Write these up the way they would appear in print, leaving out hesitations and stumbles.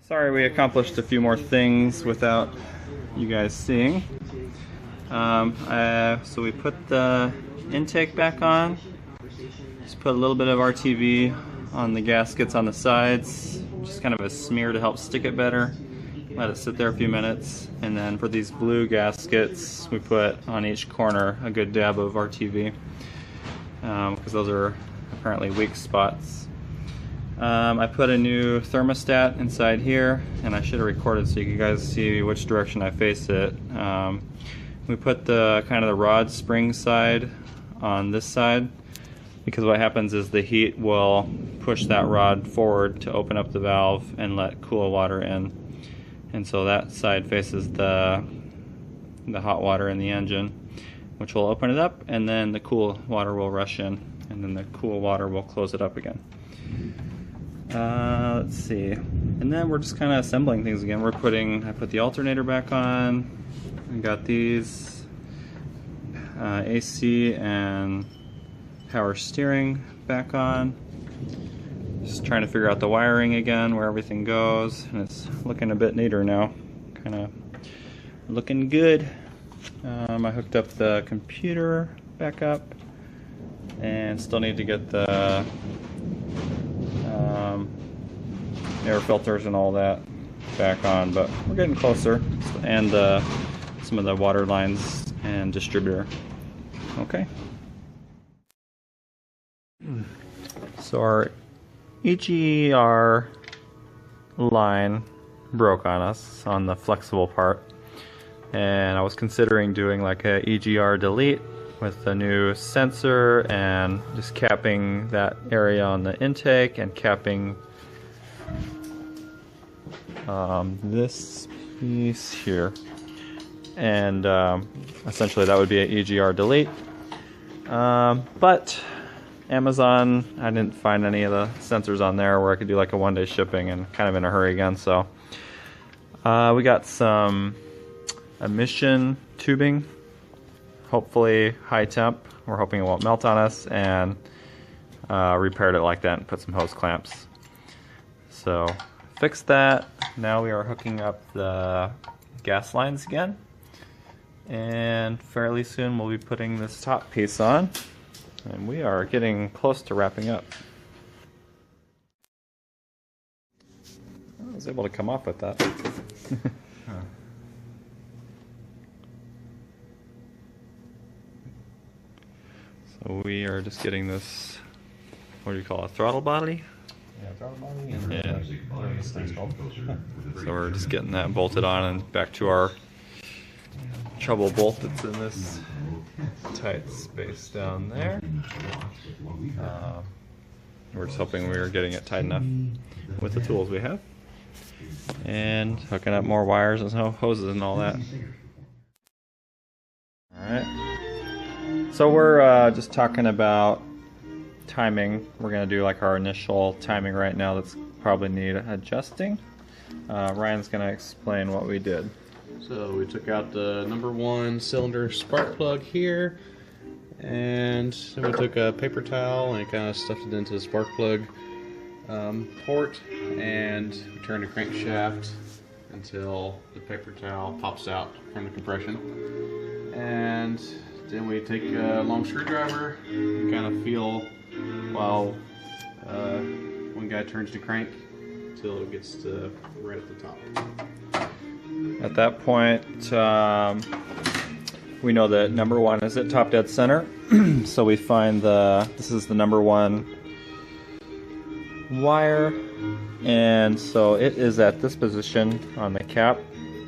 Sorry we accomplished a few more things without you guys seeing. So we put the intake back on. Just put a little bit of RTV on the gaskets on the sides, just kind of a smear to help stick it better. Let it sit there a few minutes, and then for these blue gaskets we put on each corner a good dab of RTV because those are apparently weak spots. I put a new thermostat inside here, and I should have recorded so you guys see which direction I face it. We put the kind of the rod spring side on this side, because what happens is the heat will push that rod forward to open up the valve and let cool water in. And so that side faces the hot water in the engine, which will open it up, and then the cool water will rush in, and then the cool water will close it up again. Let's see. And then we're just kind of assembling things again. I put the alternator back on. I got these AC and power steering back on. Just trying to figure out the wiring again, where everything goes, and it's looking a bit neater now. Kind of looking good. I hooked up the computer back up, and still need to get the air filters and all that back on, but we're getting closer. And some of the water lines and distributor. Okay. So our EGR line broke on us on the flexible part, and I was considering doing like a EGR delete with a new sensor and just capping that area on the intake and capping this piece here, and essentially that would be an EGR delete, but Amazon, I didn't find any of the sensors on there where I could do like a one-day shipping, and kind of in a hurry again. So we got some emission tubing, hopefully high temp. We're hoping it won't melt on us, and repaired it like that and put some hose clamps. So fixed that. Now we are hooking up the gas lines again, and fairly soon we'll be putting this top piece on. And we are getting close to wrapping up. I was able to come off with that. So we are just getting this, what do you call it, throttle body? Yeah, throttle body and yeah. this thing's called. So we're just getting that bolted on and back to our trouble bolt that's in this tight space down there. We're just hoping we are getting it tight enough with the tools we have, and hooking up more wires and hoses and all that. Alright, so we're just talking about timing. We're going to do like our initial timing right now that's probably need adjusting. Ryan's going to explain what we did. So we took out the #1 cylinder spark plug here, and then we took a paper towel and kind of stuffed it into the spark plug port, and we turned the crankshaft until the paper towel pops out from the compression. And then we take a long screwdriver and kind of feel while one guy turns the crank until it gets to right at the top. At that point, we know that #1 is at top dead center. So we find this is the #1 wire, and so it is at this position on the cap,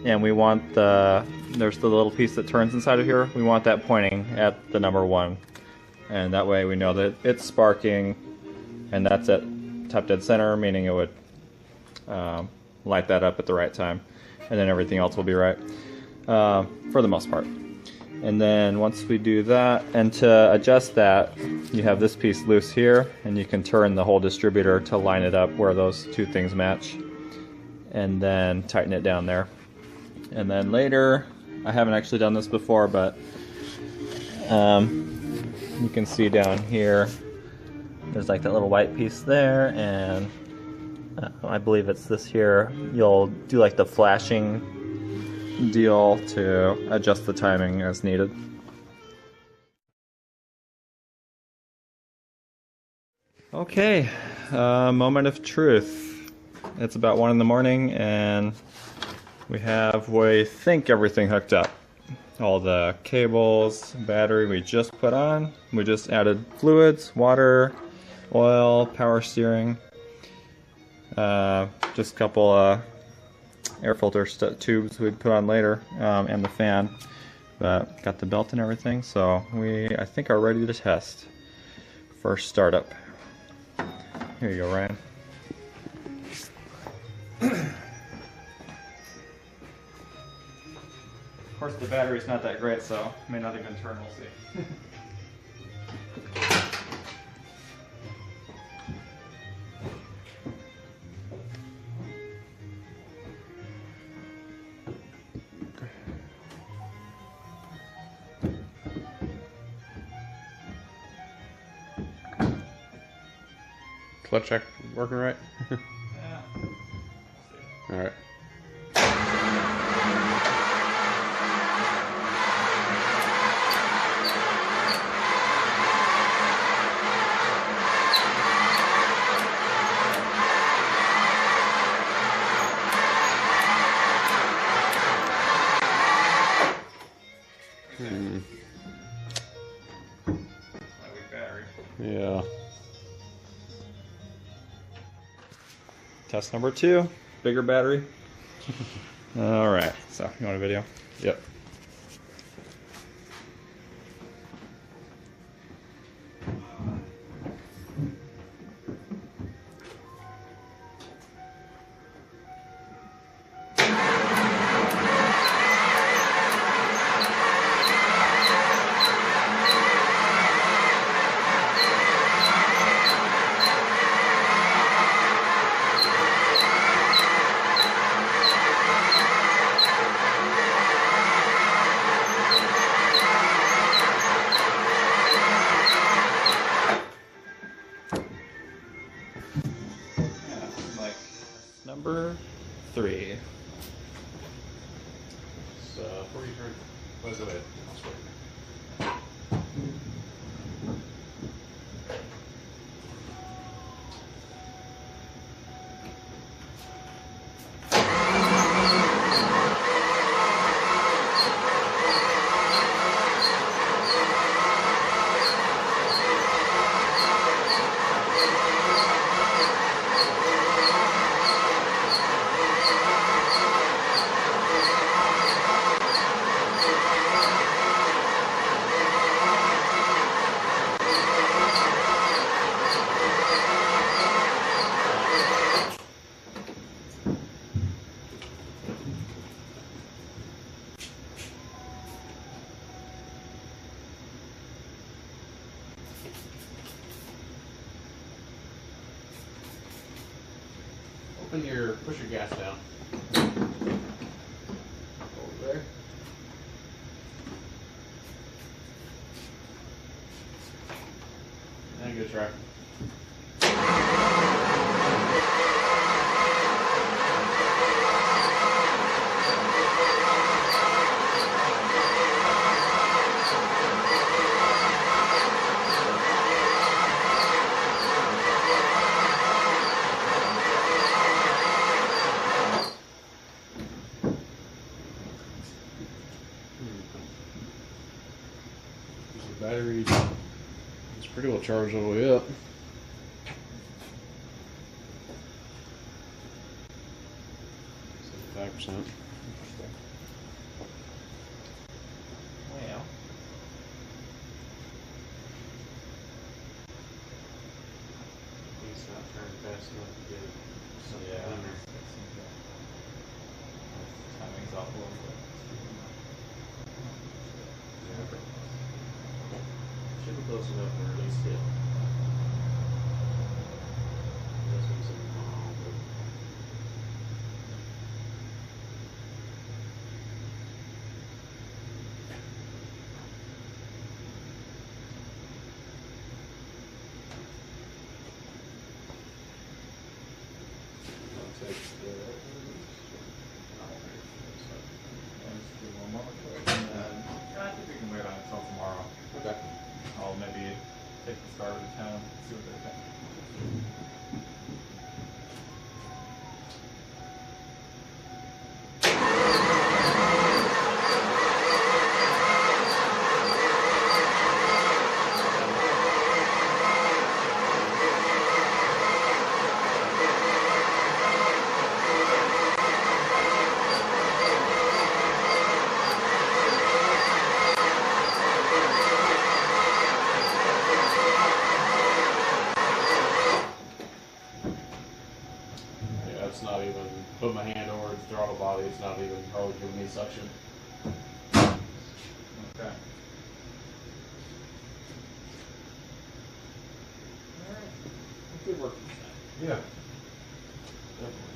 and we want there's the little piece that turns inside of here. We want that pointing at the #1, and that way we know that it's sparking, and that's at top dead center, meaning it would light that up at the right time, and then everything else will be right for the most part. And then once we do that, and to adjust that, you have this piece loose here, and you can turn the whole distributor to line it up where those two things match, and then tighten it down there. And then later, I haven't actually done this before, but you can see down here, there's like that little white piece there, and I believe it's this here. You'll do like the flashing deal to adjust the timing as needed. Okay, moment of truth. It's about 1 in the morning and we think everything hooked up. All the cables, battery we just put on. We just added fluids, water, oil, power steering. Just a couple air filter tubes we'd put on later, and the fan. But got the belt and everything, so I think are ready to test. First startup. Here you go, Ryan. Of course, the battery's not that great, so may not even turn. We'll see. Clutch check working right? Yeah. All right. Yeah. Test number 2, bigger battery. All right, so you want a video? Yep. Number 3. So, before you turn, let's go ahead. I'll switch. Push your gas down. Over there. And good try. Battery is pretty well charged all the way up. 75%. Well. It's not turning fast enough to get something Yeah. on there. Timing's off a little bit. Yeah. Should be close enough to release it. That's what it's take the. Just do one more quick, and then I think we can wait on it until tomorrow. Okay. I'll maybe take the starter to town, see what they think. Yeah, it's not even, put my hand over the throttle body, it's not even hardly giving me suction. Okay. Good work. Yeah. Definitely.